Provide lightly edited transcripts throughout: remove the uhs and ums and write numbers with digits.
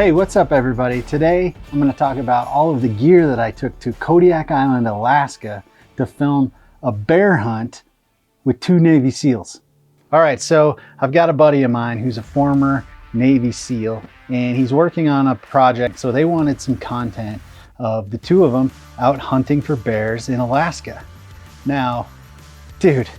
Hey, what's up everybody? Today I'm going to talk about all of the gear that I took to Kodiak Island, Alaska to film a bear hunt with 2 Navy SEALs. All right, so I've got a buddy of mine who's a former Navy SEAL and he's working on a project, so they wanted some content of the 2 of them out hunting for bears in Alaska. Now, dude,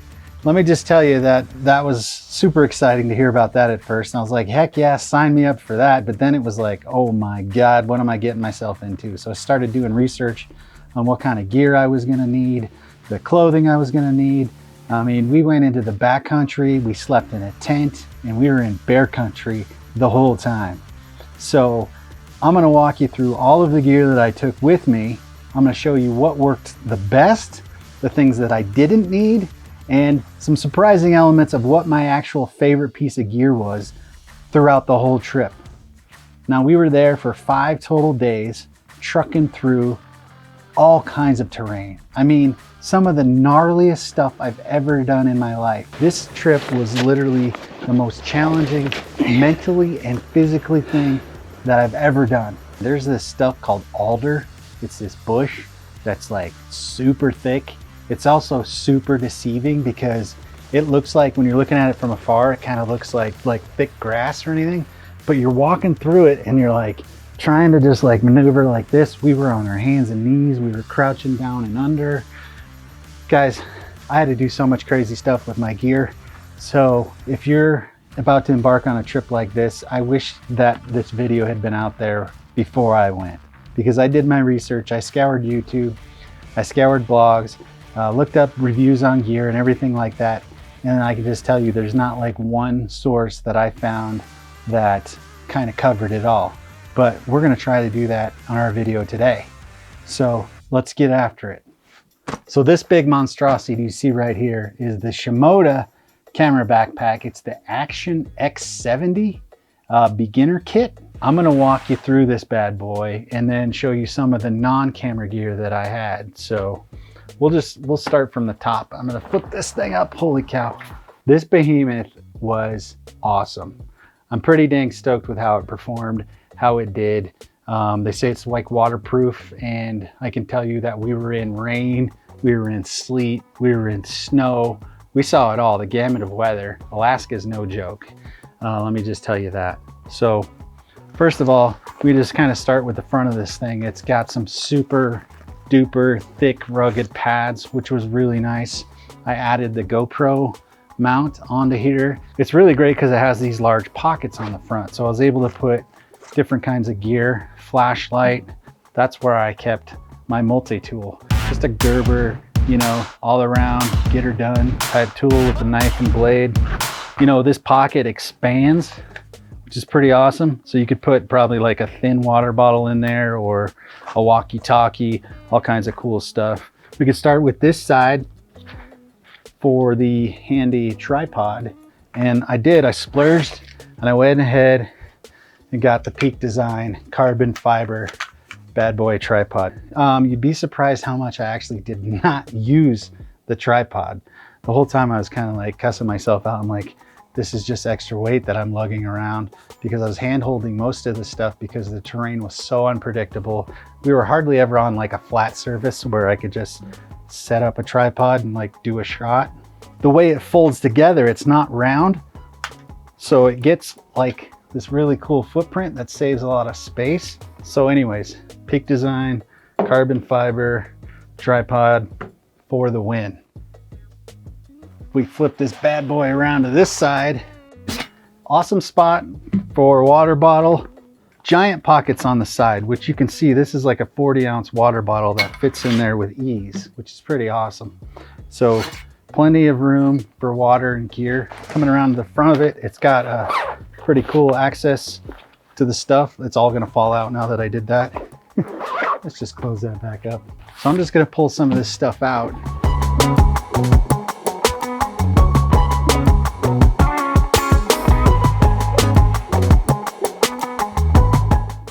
let me just tell you that was super exciting to hear about that at first. And I was like, heck yeah, sign me up for that. But then it was like, oh my God, what am I getting myself into? So I started doing research on what kind of gear I was gonna need, the clothing I was gonna need. I mean, we went into the backcountry, we slept in a tent, and we were in bear country the whole time. So I'm gonna walk you through all of the gear that I took with me. I'm gonna show you what worked the best, the things that I didn't need, and some surprising elements of what my actual favorite piece of gear was throughout the whole trip. Now, we were there for 5 total days, trucking through all kinds of terrain. I mean, some of the gnarliest stuff I've ever done in my life. This trip was literally the most challenging mentally and physically thing that I've ever done. There's this stuff called alder. It's this bush that's like super thick. It's also super deceiving because it looks like when you're looking at it from afar, it kind of looks like thick grass or anything, but you're walking through it and you're like trying to just like maneuver like this. We were on our hands and knees. We were crouching down and under. Guys, I had to do so much crazy stuff with my gear. So if you're about to embark on a trip like this, I wish that this video had been out there before I went, because I did my research. I scoured YouTube, I scoured blogs, looked up reviews on gear and everything like that. And I can just tell you, there's not like one source that I found that kind of covered it all. But we're gonna try to do that on our video today. So let's get after it. So this big monstrosity you see right here is the Shimoda camera backpack. It's the Action X70 beginner kit. I'm gonna walk you through this bad boy and then show you some of the non-camera gear that I had. So we'll start from the top. I'm gonna flip this thing up. Holy cow. This behemoth was awesome. I'm pretty dang stoked with how it performed, how it did. They say it's like waterproof, and I can tell you that we were in rain, we were in sleet, we were in snow. We saw it all, the gamut of weather. Alaska is no joke. Let me just tell you that. So first of all, we just kind of start with the front of this thing. It's got some super duper thick rugged pads, which was really nice. I added the GoPro mount onto here. It's really great because it has these large pockets on the front, so I was able to put different kinds of gear, flashlight. That's where I kept my multi-tool, just a Gerber, you know, all around get her done type tool with a knife and blade. You know, this pocket expands, which is pretty awesome. So you could put probably like a thin water bottle in there or a walkie-talkie, all kinds of cool stuff. We could start with this side for the handy tripod. And I splurged and I went ahead and got the Peak Design carbon fiber bad boy tripod. You'd be surprised how much I actually did not use the tripod. The whole time I was kind of like cussing myself out. I'm like, this is just extra weight that I'm lugging around, because I was hand holding most of the stuff because the terrain was so unpredictable. We were hardly ever on like a flat surface where I could just set up a tripod and like do a shot. The way it folds together, it's not round. So it gets like this really cool footprint that saves a lot of space. So anyways, Peak Design, carbon fiber, tripod for the win. We flip this bad boy around to this side. Awesome spot for water bottle. Giant pockets on the side, which you can see this is like a 40-ounce water bottle that fits in there with ease, which is pretty awesome. So plenty of room for water and gear. Coming around to the front of it, it's got a pretty cool access to the stuff. It's all gonna fall out now that I did that. Let's just close that back up. So I'm just gonna pull some of this stuff out.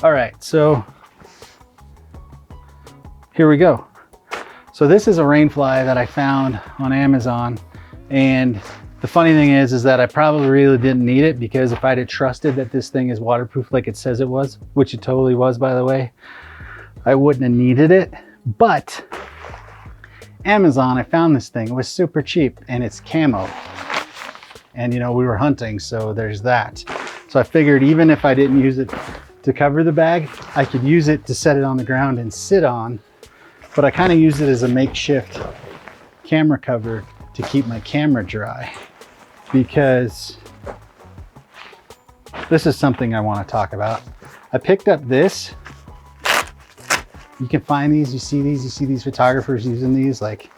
All right, so here we go. So this is a rainfly that I found on Amazon, and The funny thing is that I probably really didn't need it, because if I'd have trusted that this thing is waterproof like it says it was, which it totally was, by the way, I wouldn't have needed it. But Amazon, I found this thing. It was super cheap and it's camo. And you know, we were hunting, so there's that. So I figured even if I didn't use it to cover the bag, I could use it to set it on the ground and sit on. But I kind of used it as a makeshift camera cover to keep my camera dry, because this is something I want to talk about. I picked up this. You can find these, you see these photographers using these, like,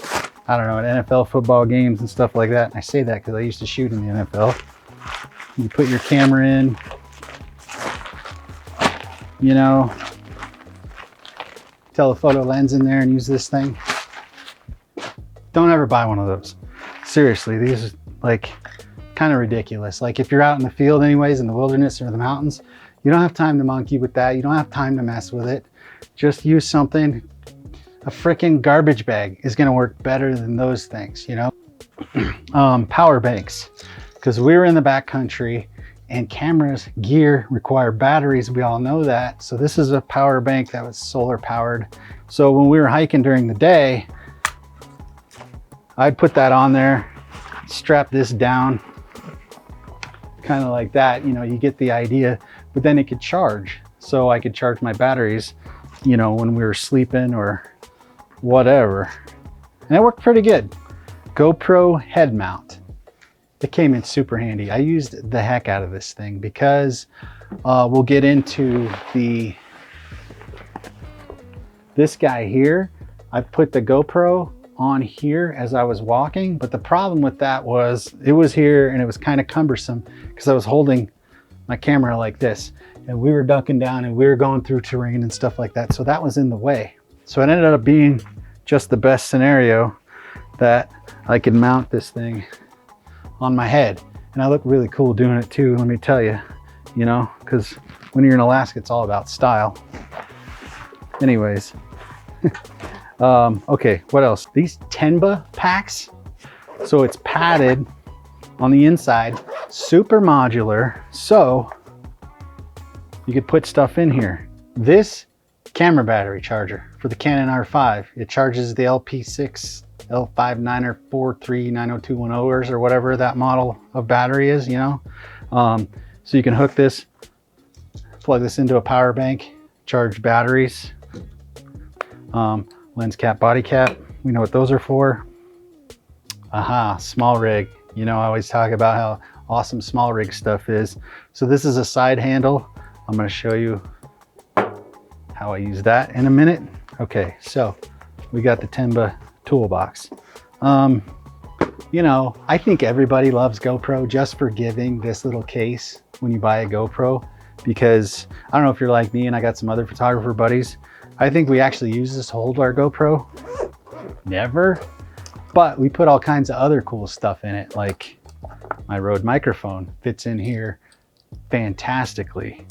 I don't know, at NFL football games and stuff like that. And I say that because I used to shoot in the NFL. You put your camera in, you know, telephoto lens in there and use this thing. Don't ever buy one of those. Seriously, these are like kind of ridiculous. Like if you're out in the field anyways, in the wilderness or the mountains, you don't have time to monkey with that. You don't have time to mess with it. Just use something. A freaking garbage bag is gonna work better than those things, you know? Power banks, because we were in the backcountry and cameras, gear require batteries. We all know that. So this is a power bank that was solar powered. So when we were hiking during the day, I'd put that on there, strap this down, kind of like that, you know, you get the idea, but then it could charge. So I could charge my batteries, you know, when we were sleeping or whatever. And it worked pretty good. GoPro head mount. It came in super handy. I used the heck out of this thing because we'll get into this guy here. I put the GoPro on here as I was walking, but the problem with that was it was here and it was kind of cumbersome because I was holding my camera like this and we were ducking down and we were going through terrain and stuff like that. So that was in the way. So it ended up being just the best scenario that I could mount this thing on my head. And I look really cool doing it too, let me tell you, you know, because when you're in Alaska, it's all about style. Anyways. Okay, what else? These Tenba packs. So it's padded on the inside, super modular. So you could put stuff in here. This camera battery charger for the Canon R5, it charges the LP6, L59 or 43902100s or whatever that model of battery is, you know. So you can hook this, plug this into a power bank, charge batteries. Lens cap, body cap, we know what those are for. Aha, small rig. You know, I always talk about how awesome small rig stuff is. So this is a side handle. I'm going to show you how I use that in a minute. Okay, so we got the Tenba toolbox. You know, I think everybody loves GoPro just for giving this little case when you buy a GoPro, because I don't know if you're like me and I got some other photographer buddies. I think we actually use this to hold our GoPro. Never. But we put all kinds of other cool stuff in it, like my Rode microphone fits in here fantastically.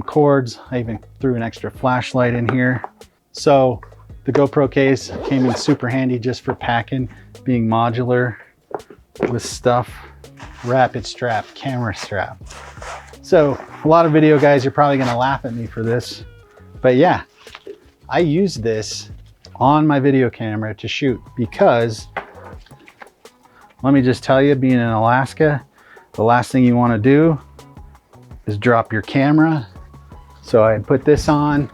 Cords, I even threw an extra flashlight in here. So the GoPro case came in super handy just for packing, being modular with stuff. Rapid strap, camera strap. So a lot of video guys are probably gonna laugh at me for this, but yeah. I use this on my video camera to shoot because, let me just tell you, being in Alaska, the last thing you want to do is drop your camera. So I put this on,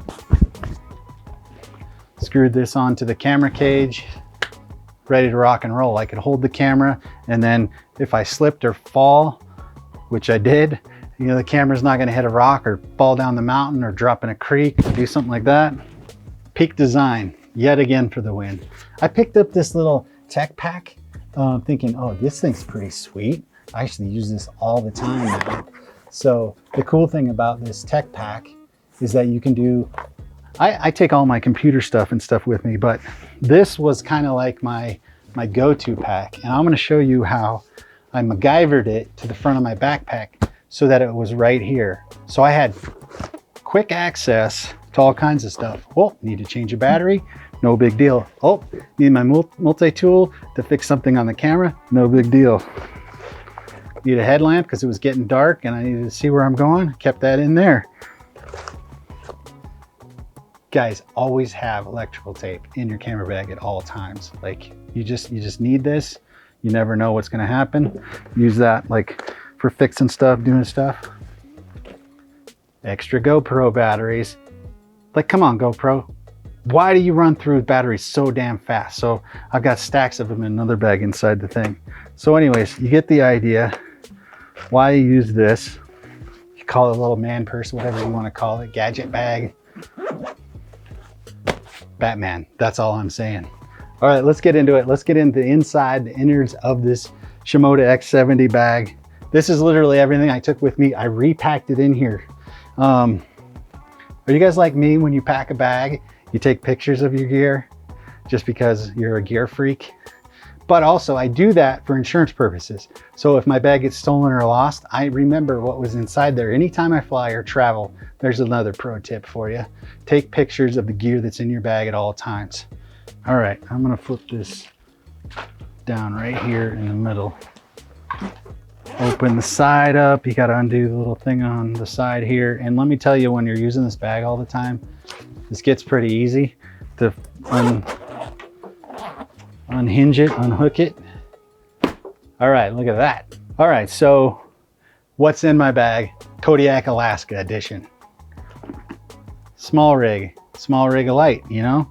screwed this onto the camera cage, ready to rock and roll. I could hold the camera, and then if I slipped or fall, which I did, you know, the camera's not going to hit a rock or fall down the mountain or drop in a creek or do something like that. Peak design, yet again for the win. I picked up this little tech pack thinking, oh, this thing's pretty sweet. I actually use this all the time now. So the cool thing about this tech pack is that you can do, I take all my computer stuff and stuff with me, but this was kind of like my go-to pack. And I'm gonna show you how I MacGyvered it to the front of my backpack so that it was right here. So I had quick access to all kinds of stuff. Oh, need to change a battery? No big deal. Oh, need my multi-tool to fix something on the camera? No big deal. Need a headlamp because it was getting dark and I needed to see where I'm going. Kept that in there. Guys, always have electrical tape in your camera bag at all times. Like you just need this. You never know what's going to happen. Use that like for fixing stuff, doing stuff. Extra GoPro batteries. Like, come on, GoPro. Why do you run through batteries so damn fast? So I've got stacks of them in another bag inside the thing. So anyways, you get the idea. Why you use this. You call it a little man purse, whatever you want to call it, gadget bag. Batman, that's all I'm saying. All right, let's get into it. Let's get into the inside, the innards of this Shimoda X70 bag. This is literally everything I took with me. I repacked it in here. Are you guys like me when you pack a bag, you take pictures of your gear just because you're a gear freak? But also I do that for insurance purposes. So if my bag gets stolen or lost, I remember what was inside there. Anytime I fly or travel, there's another pro tip for you. Take pictures of the gear that's in your bag at all times. All right, I'm gonna flip this down right here in the middle. Open the side up. You got to undo the little thing on the side here. And let me tell you, when you're using this bag all the time, this gets pretty easy to unhinge it, unhook it. All right, look at that. All right, so what's in my bag? Kodiak Alaska edition. Small rig light, you know?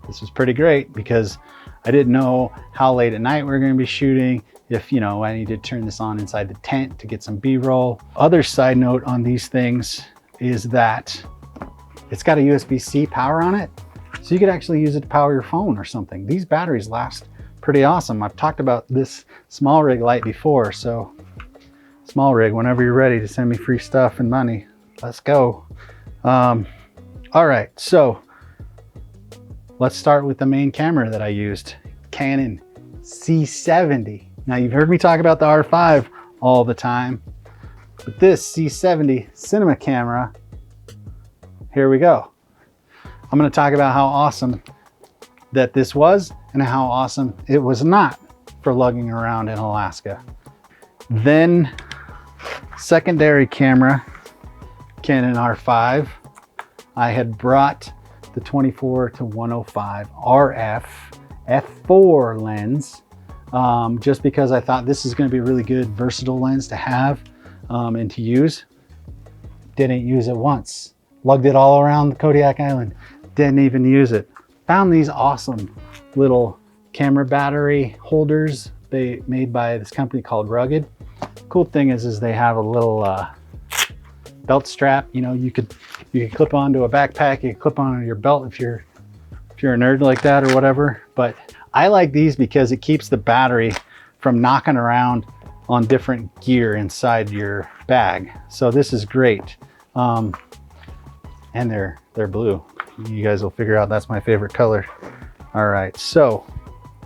This was pretty great because I didn't know how late at night we were going to be shooting, if, you know, I need to turn this on inside the tent to get some B-roll. Other side note on these things is that it's got a USB-C power on it. So you could actually use it to power your phone or something. These batteries last pretty awesome. I've talked about this small rig light before. So small rig, whenever you're ready to send me free stuff and money, let's go. All right, so let's start with the main camera that I used, Canon C70. Now you've heard me talk about the R5 all the time, but this C70 cinema camera, here we go. I'm gonna talk about how awesome that this was and how awesome it was not for lugging around in Alaska. Then secondary camera, Canon R5. I had brought the 24-105 RF f4 lens just because I thought this is going to be a really good versatile lens to have and to use. Didn't use it once. Lugged it all around the Kodiak Island. Didn't even use it. Found these awesome little camera battery holders they made by this company called Rugged. Cool thing is they have a little belt strap. You know, you could clip onto a backpack, you could clip onto your belt if you're a nerd like that or whatever. But I like these because it keeps the battery from knocking around on different gear inside your bag. So this is great. And they're blue. You guys will figure out that's my favorite color. All right, so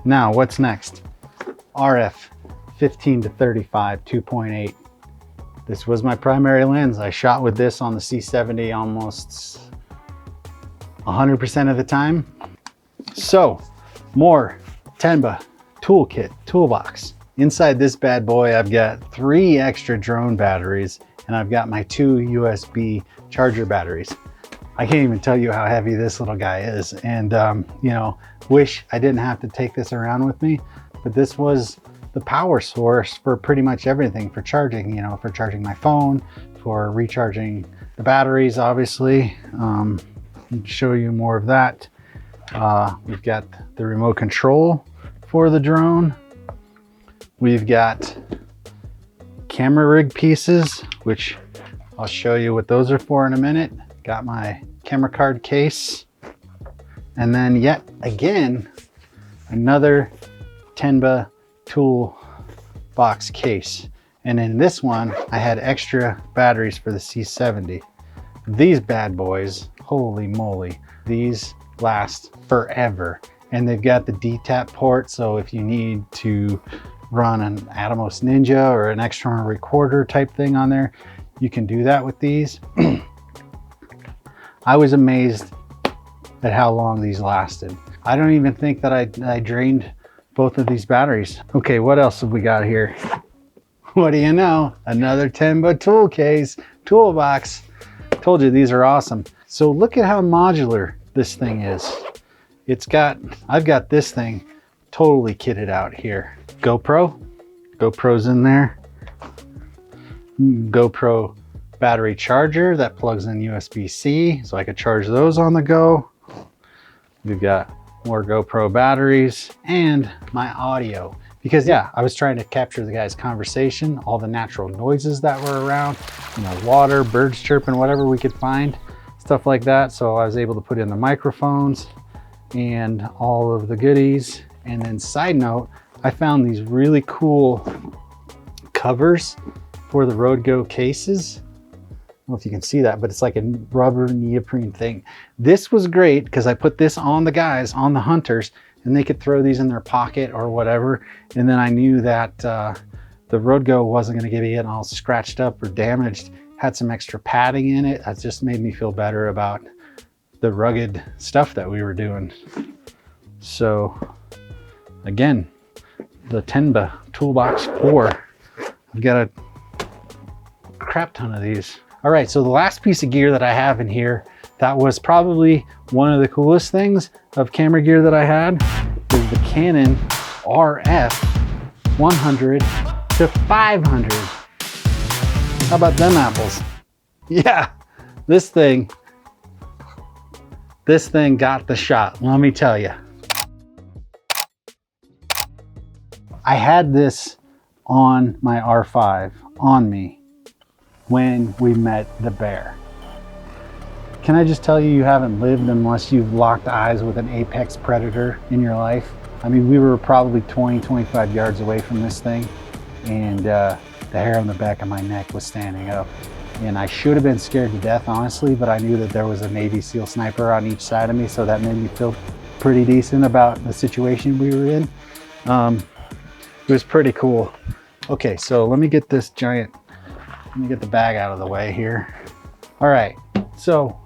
now what's next? RF 15-35 2.8. This was my primary lens. I shot with this on the C70 almost 100% of the time. So more Tenba toolkit, toolbox. Inside this bad boy, I've got 3 extra drone batteries and I've got my 2 USB charger batteries. I can't even tell you how heavy this little guy is. And you know, wish I didn't have to take this around with me, but this was the power source for pretty much everything, for charging, you know, for charging my phone, for recharging the batteries, obviously. I'll show you more of that. We've got the remote control for the drone. We've got camera rig pieces, which I'll show you what those are for in a minute. Got my camera card case. And then yet again, another Tenba tool box case. And in this one, I had extra batteries for the C70. These bad boys, holy moly, these last forever. And they've got the DTAP port, so if you need to run an Atomos Ninja or an external recorder type thing on there, you can do that with these. I was amazed at how long these lasted. I don't even think that I drained both of these batteries. Okay, what else have we got here? What do you know? Another Tenba tool case, toolbox. Told you these are awesome. So look at how modular this thing is. I've got this thing totally kitted out here. GoPro's in there. GoPro battery charger that plugs in USB-C, so I could charge those on the go. We've got more GoPro batteries and my audio. Because yeah, I was trying to capture the guy's conversation, all the natural noises that were around, you know, water, birds chirping, whatever we could find, stuff like that. So I was able to put in the microphones and all of the goodies. And then side note, I found these really cool covers for the RodeGo cases. I don't know if you can see that, but it's like a rubber neoprene thing. This was great because I put this on the guys, on the hunters, and they could throw these in their pocket or whatever. And then I knew that the RodeGo wasn't gonna get it all scratched up or damaged. Had some extra padding in it. That just made me feel better about the rugged stuff that we were doing. So again, the Tenba Toolbox 4. I've got a crap ton of these. All right, so the last piece of gear that I have in here that was probably one of the coolest things of camera gear that I had is the Canon RF 100 to 500. How about them apples? Yeah, this thing got the shot, let me tell you. I had this on my R5 on me when we met the bear. Can I just tell you, you haven't lived unless you've locked eyes with an apex predator in your life. I mean, we were probably 20, 25 yards away from this thing, and the hair on the back of my neck was standing up. And I should have been scared to death, honestly, but I knew that there was a Navy SEAL sniper on each side of me, so that made me feel pretty decent about the situation we were in. It was pretty cool. Okay, so let me get the bag out of the way here. All right, so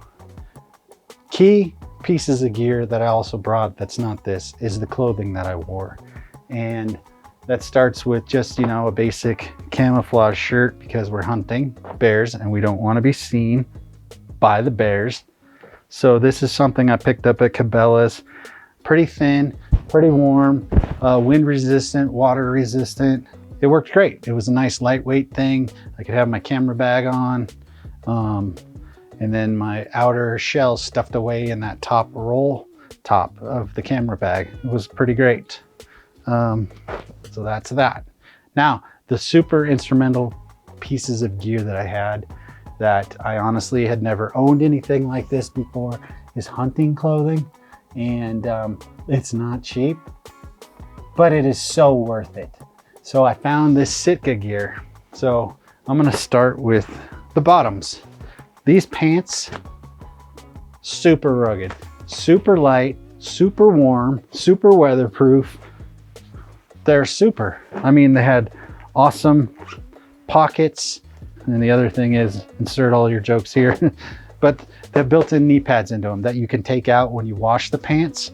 key pieces of gear that I also brought that's not this is the clothing that I wore. And that starts with just, you know, a basic camouflage shirt because we're hunting bears and we don't want to be seen by the bears. So this is something I picked up at Cabela's. Pretty thin, pretty warm, wind resistant, water resistant. It worked great. It was a nice lightweight thing. I could have my camera bag on. And then my outer shell stuffed away in that top of the camera bag. It was pretty great. So that's that. Now, the super instrumental pieces of gear that I had that I honestly had never owned anything like this before is hunting clothing. And it's not cheap, but it is so worth it. So I found this Sitka gear. So I'm gonna start with the bottoms. These pants, super rugged, super light, super warm, super weatherproof. They're super. I mean, they had awesome pockets. And then the other thing is, insert all your jokes here, but they have built-in knee pads into them that you can take out when you wash the pants.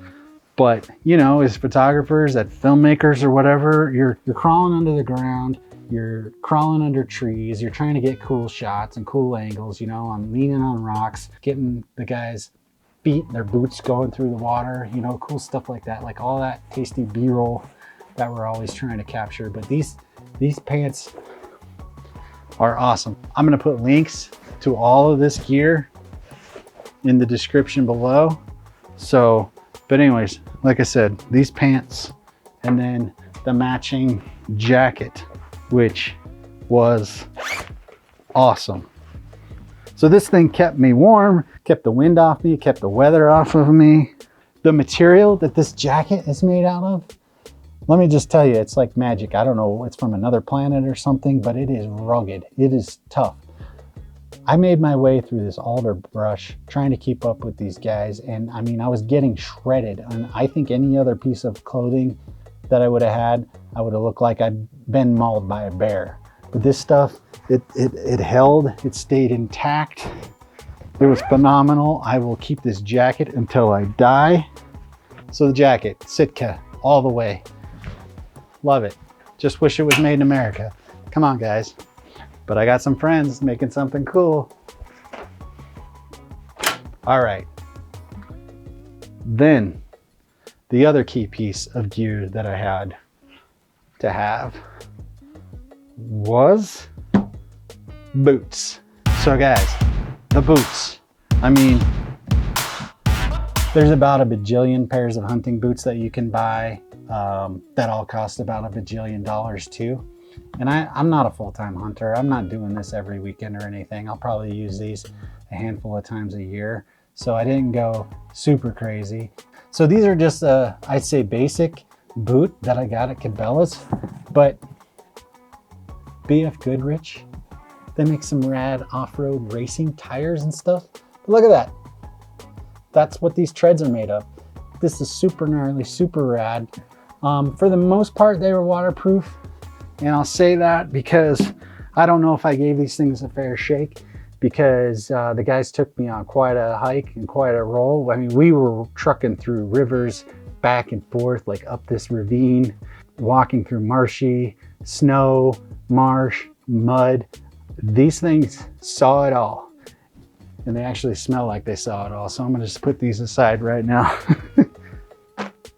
But, you know, as photographers, as filmmakers or whatever, you're crawling under the ground, you're crawling under trees, you're trying to get cool shots and cool angles, you know, I'm leaning on rocks, getting the guys' feet and their boots going through the water, you know, cool stuff like that, like all that tasty B-roll that we're always trying to capture. But these pants are awesome. I'm gonna put links to all of this gear in the description below. So, but anyways, like I said, these pants and then the matching jacket, which was awesome. So this thing kept me warm, kept the wind off me, kept the weather off of me. The material that this jacket is made out of, let me just tell you, it's like magic. I don't know, it's from another planet or something, but it is rugged. It is tough. I made my way through this alder brush trying to keep up with these guys. And I mean, I was getting shredded. And I think any other piece of clothing that I would have had, I would have looked like I'd been mauled by a bear. But this stuff, it held, it stayed intact. It was phenomenal. I will keep this jacket until I die. So the jacket, Sitka, all the way. Love it. Just wish it was made in America. Come on, guys. But I got some friends making something cool. All right. Then the other key piece of gear that I had to have was boots. So guys, the boots. I mean, there's about a bajillion pairs of hunting boots that you can buy that all cost about a bajillion dollars too. And I'm not a full-time hunter. I'm not doing this every weekend or anything. I'll probably use these a handful of times a year. So I didn't go super crazy. So these are just I'd say basic boot that I got at Cabela's, but BF Goodrich, they make some rad off-road racing tires and stuff. But look at that. That's what these treads are made of. This is super gnarly, super rad. For the most part, they were waterproof. And I'll say that because I don't know if I gave these things a fair shake, because the guys took me on quite a hike and quite a roll. I mean, we were trucking through rivers back and forth, like up this ravine, walking through marshy, snow, marsh, mud. These things saw it all. And they actually smell like they saw it all. So I'm gonna just put these aside right now.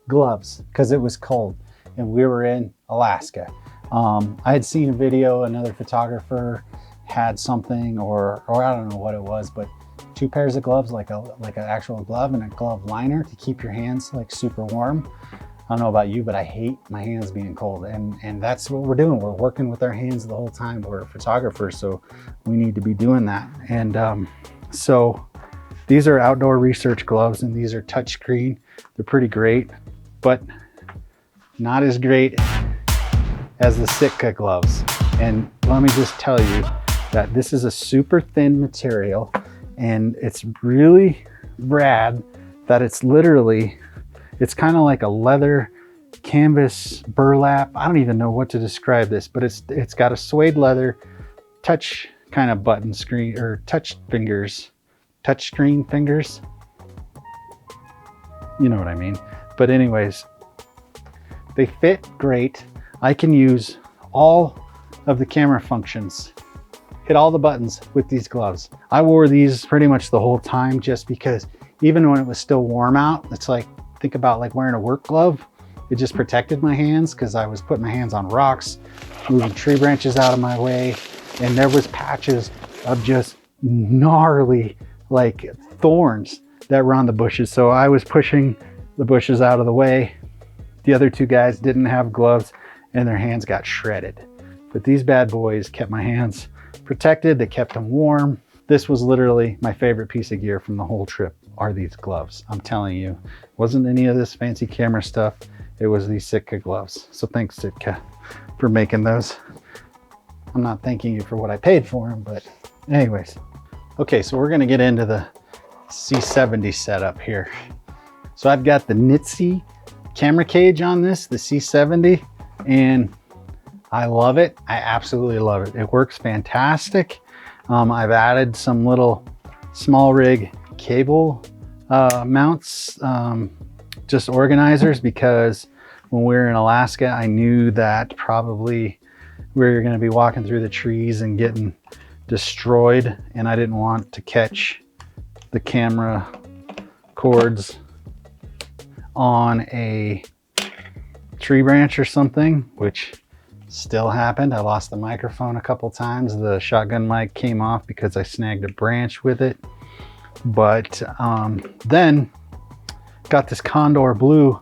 Gloves, because it was cold and we were in Alaska. I had seen a video, another photographer had something, or I don't know what it was, but 2 pairs of gloves, like an actual glove and a glove liner to keep your hands like super warm. I don't know about you, but I hate my hands being cold, and that's what we're doing. We're working with our hands the whole time. We're photographers, so we need to be doing that. And so these are outdoor research gloves, and these are touchscreen. They're pretty great, but not as great as the Sitka gloves. And let me just tell you that this is a super thin material, and it's really rad that it's literally, it's kind of like a leather canvas burlap. I don't even know what to describe this, but it's got a suede leather touch kind of button screen, or touch screen fingers. You know what I mean? But anyways, they fit great. I can use all of the camera functions, hit all the buttons with these gloves. I wore these pretty much the whole time, just because even when it was still warm out, it's like, think about like wearing a work glove. It just protected my hands, because I was putting my hands on rocks, moving tree branches out of my way. And there was patches of just gnarly like thorns that were on the bushes. So I was pushing the bushes out of the way. The other 2 guys didn't have gloves and their hands got shredded. But these bad boys kept my hands protected. They kept them warm. This was literally my favorite piece of gear from the whole trip, are these gloves. I'm telling you, it wasn't any of this fancy camera stuff. It was these Sitka gloves. So thanks, Sitka, for making those. I'm not thanking you for what I paid for them, but anyways. Okay, so we're gonna get into the C70 setup here. So I've got the Nitsi camera cage on this, the C70, and I love it. I absolutely love it. It works fantastic. I've added some little small rig cable mounts, just organizers, because when we were in Alaska, I knew that probably we were going to be walking through the trees and getting destroyed, and I didn't want to catch the camera cords on a tree branch or something, which still happened. I lost the microphone a couple times. The shotgun mic came off because I snagged a branch with it. But then got this Condor blue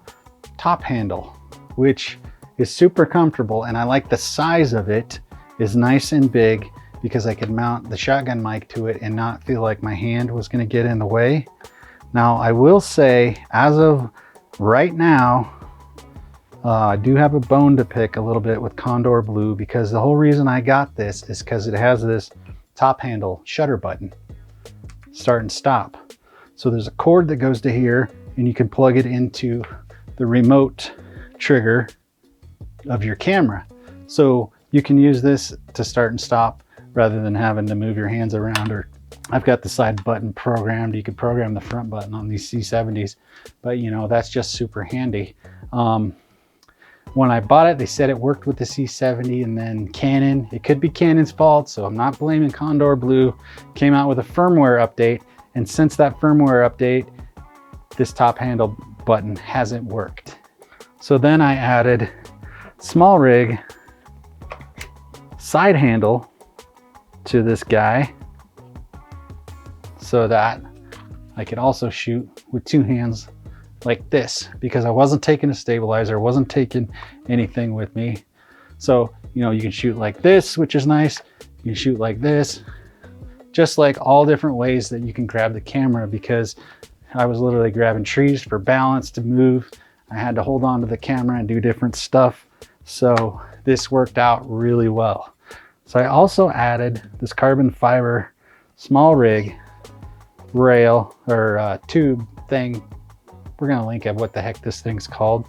top handle, which is super comfortable, and I like the size of it. Is nice and big, because I could mount the shotgun mic to it and not feel like my hand was going to get in the way. Now I will say, as of right now, I do have a bone to pick a little bit with Condor blue, because the whole reason I got this is because it has this top handle shutter button, start and stop. So there's a cord that goes to here, and you can plug it into the remote trigger of your camera. So you can use this to start and stop rather than having to move your hands around. Or I've got the side button programmed. You can program the front button on these C70s, but you know, that's just super handy. When I bought it, they said it worked with the C70, and then Canon, it could be Canon's fault, so I'm not blaming Condor Blue, came out with a firmware update. And since that firmware update, this top handle button hasn't worked. So then I added small rig side handle to this guy so that I could also shoot with two hands like this, because I wasn't taking a stabilizer, wasn't taking anything with me. So, you know, you can shoot like this, which is nice. You can shoot like this, just like all different ways that you can grab the camera, because I was literally grabbing trees for balance to move. I had to hold on to the camera and do different stuff. So this worked out really well. So I also added this carbon fiber small rig rail or tube thing. We're gonna link up what the heck this thing's called,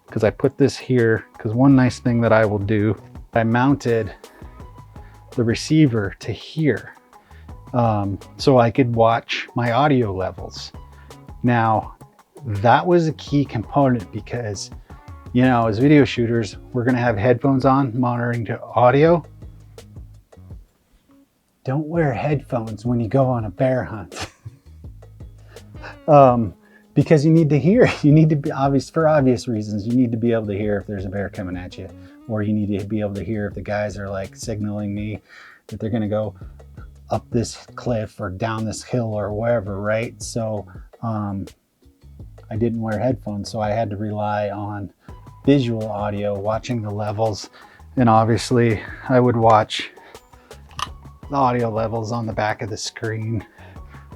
because I put this here because one nice thing that I will do, I mounted the receiver to here so I could watch my audio levels. Now that was a key component because, you know, as video shooters, we're gonna have headphones on monitoring to audio. Don't wear headphones when you go on a bear hunt. Because you need to hear, you need to be obvious, for obvious reasons, you need to be able to hear if there's a bear coming at you, or you need to be able to hear if the guys are like signaling me that they're gonna go up this cliff or down this hill or wherever, right? So I didn't wear headphones, so I had to rely on visual audio, watching the levels, and obviously I would watch the audio levels on the back of the screen.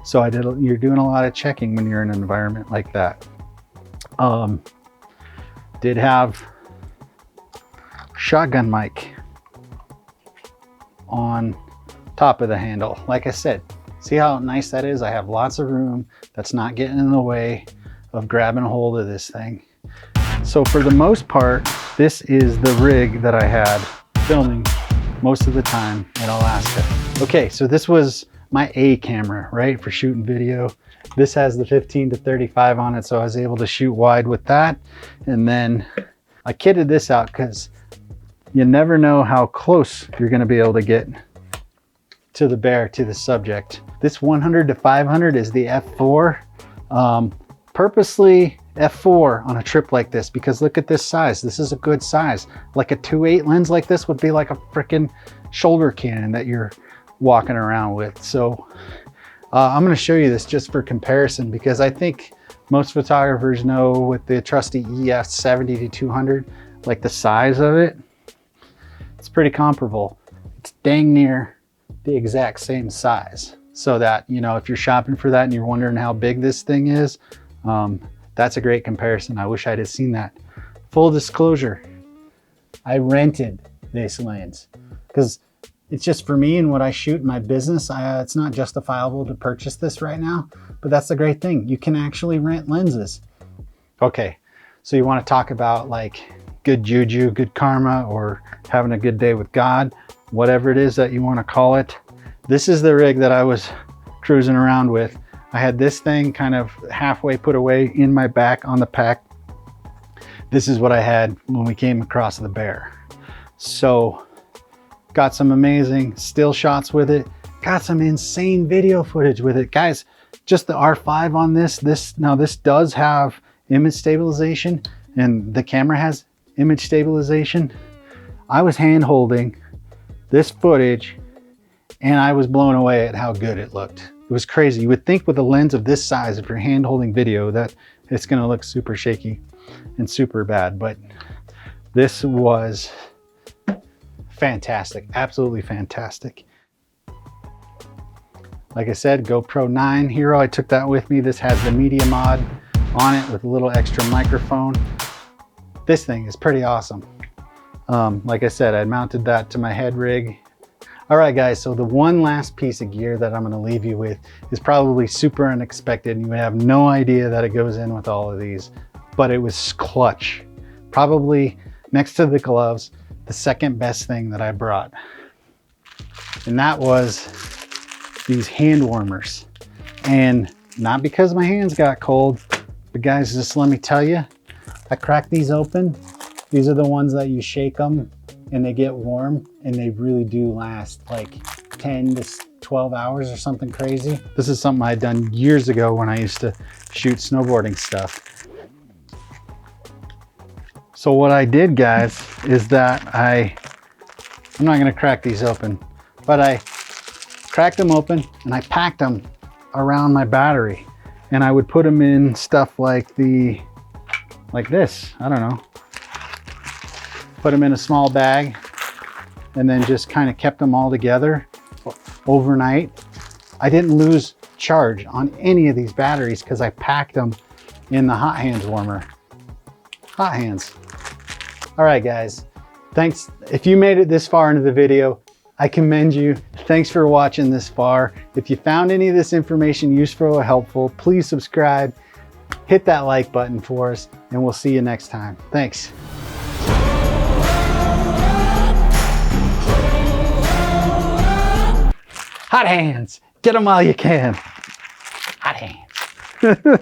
So you're doing a lot of checking when you're in an environment like that. Did have shotgun mic on top of the handle. Like I said, see how nice that is? I have lots of room that's not getting in the way of grabbing a hold of this thing. So for the most part, this is the rig that I had filming most of the time in Alaska. Okay, so this was my A camera, right, for shooting video. This has the 15 to 35 on it, so I was able to shoot wide with that. And then I kitted this out because you never know how close you're gonna be able to get to the bear, to the subject. This 100 to 500 is the f4. Purposely f4 on a trip like this, because look at this size. This is a good size. Like a 2.8 lens like this would be like a freaking shoulder cannon that you're walking around with. So I'm going to show you this just for comparison, because I think most photographers know with the trusty EF 70 to 200, like the size of it, it's pretty comparable. It's dang near the exact same size. So that, you know, if you're shopping for that and you're wondering how big this thing is, that's a great comparison. I wish I'd have seen that. Full disclosure, I rented this lens because it's just for me and what I shoot in my business. It's not justifiable to purchase this right now, but that's the great thing. You can actually rent lenses. Okay, so you want to talk about like good juju, good karma, or having a good day with God, whatever it is that you want to call it. This is the rig that I was cruising around with. I had this thing kind of halfway put away in my back on the pack. This is what I had when we came across the bear. So got some amazing still shots with it, got some insane video footage with it. Guys, just the R5 on this does have image stabilization, and the camera has image stabilization. I was hand holding this footage and I was blown away at how good it looked. It was crazy. You would think with a lens of this size, if you're hand holding video, that it's gonna look super shaky and super bad, but this was fantastic, absolutely fantastic. Like I said, GoPro 9 Hero, I took that with me. This has the media mod on it with a little extra microphone. This thing is pretty awesome. Like I said, I mounted that to my head rig. All right, guys, so the one last piece of gear that I'm gonna leave you with is probably super unexpected. You would have no idea that it goes in with all of these, but it was clutch. Probably next to the gloves, the second best thing that I brought. And that was these hand warmers. And not because my hands got cold, but guys, just let me tell you, I cracked these open These are the ones that you shake them and they get warm, and they really do last like 10 to 12 hours or something crazy. This is something I'd done years ago when I used to shoot snowboarding stuff. So what I did, guys, is that I'm not gonna crack these open, but I cracked them open and I packed them around my battery, and I would put them in stuff like this, I don't know. Put them in a small bag and then just kind of kept them all together overnight. I didn't lose charge on any of these batteries because I packed them in the hot hands warmer. Hot hands. All right, guys, thanks. If you made it this far into the video, I commend you. Thanks for watching this far. If you found any of this information useful or helpful, please subscribe, hit that like button for us, and we'll see you next time. Thanks. Hot hands, get them while you can. Hot hands.